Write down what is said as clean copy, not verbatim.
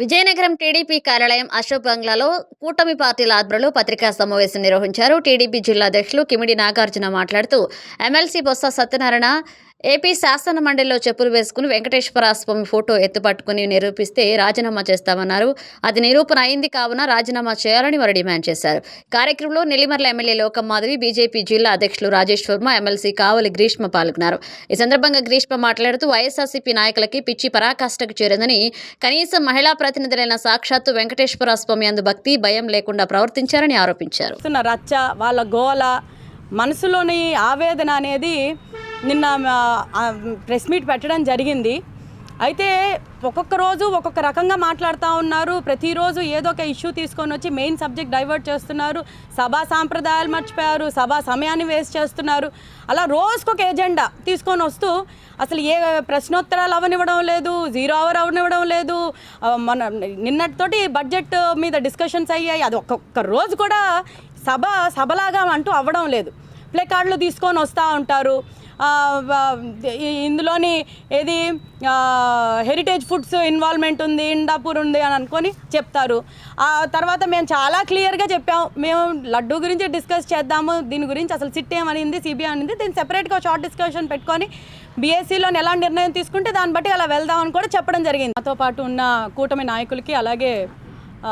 Vizianagaram TDP కార్యాలయం అశోక్ బంగ్లాలో కూటమి పార్టీల ఆధ్వర్యంలో పత్రికా సమావేశం నిర్వహించారు. టీడీపీ జిల్లా అధ్యక్షులు కిమిడి నాగార్జున మాట్లాడుతూ ఎమ్మెల్సీ బొత్స సత్యనారాయణ ఏపీ శాసన మండలిలో చెప్పులు వేసుకుని వెంకటేశ్వర స్వామి ఫోటో ఎత్తుపట్టుకుని నిరూపిస్తే రాజీనామా చేస్తామన్నారు. అది నిరూపణ అయింది కావున రాజీనామా చేయాలని వారు డిమాండ్ చేశారు. కార్యక్రమంలో నెల్లిమర్ల ఎమ్మెల్యే లోకం మాధవి, బీజేపీ జిల్లా అధ్యక్షులు రాజేష్ వర్మ, ఎమ్మెల్సీ కావలి గ్రీష్మ పాల్గొన్నారు. ఈ సందర్భంగా గ్రీష్మ మాట్లాడుతూ వైఎస్ఆర్సీపీ నాయకులకి పిచ్చి పరాకాష్ఠకు చేరిందని, కనీసం మహిళా ప్రతినిధులైన సాక్షాత్తు వెంకటేశ్వర స్వామి అందు భక్తి భయం లేకుండా ప్రవర్తించారని ఆరోపించారు. రచ్చ, వాళ్ళ గోల, మనసులోని ఆవేదన అనేది నిన్న ప్రెస్ మీట్ పెట్టడం జరిగింది. అయితే ఒక్కొక్క రోజు ఒక్కొక్క రకంగా మాట్లాడుతూ ఉన్నారు. ప్రతిరోజు ఏదో ఒక ఇష్యూ తీసుకొని వచ్చి మెయిన్ సబ్జెక్ట్ డైవర్ట్ చేస్తున్నారు. సభా సాంప్రదాయాలు మర్చిపోయారు, సభా సమయాన్ని వేస్ట్ చేస్తున్నారు. అలా రోజుకొక ఎజెండా తీసుకొని వస్తూ అసలు ఏ ప్రశ్నోత్తరాలు అవనివ్వడం లేదు, 0 అవర్ అవనివ్వడం లేదు. మన నిన్నటితోటి బడ్జెట్ మీద డిస్కషన్స్ అయ్యాయి. అది ఒక్కొక్క రోజు కూడా సభలాగా అంటూ అవ్వడం లేదు. ప్లే కార్డులు తీసుకొని వస్తూ ఉంటారు. ఇందులోని ఏది హెరిటేజ్ ఫుడ్స్ ఇన్వాల్వ్మెంట్ ఉంది, ఇండాపూర్ ఉంది అని అనుకొని చెప్తారు. ఆ తర్వాత మేము చాలా క్లియర్గా చెప్పాము, మేము లడ్డూ గురించి డిస్కస్ చేద్దాము, దీని గురించి అసలు సిట్ ఏమనింది, సిబిఐ అనింది, దీన్ని సెపరేట్గా షార్ట్ డిస్కషన్ పెట్టుకొని బీఎస్సీలో ఎలా నిర్ణయం తీసుకుంటే దాన్ని బట్టి అలా వెళ్దామని కూడా చెప్పడం జరిగింది. నాతో పాటు ఉన్న కూటమి నాయకులకి అలాగే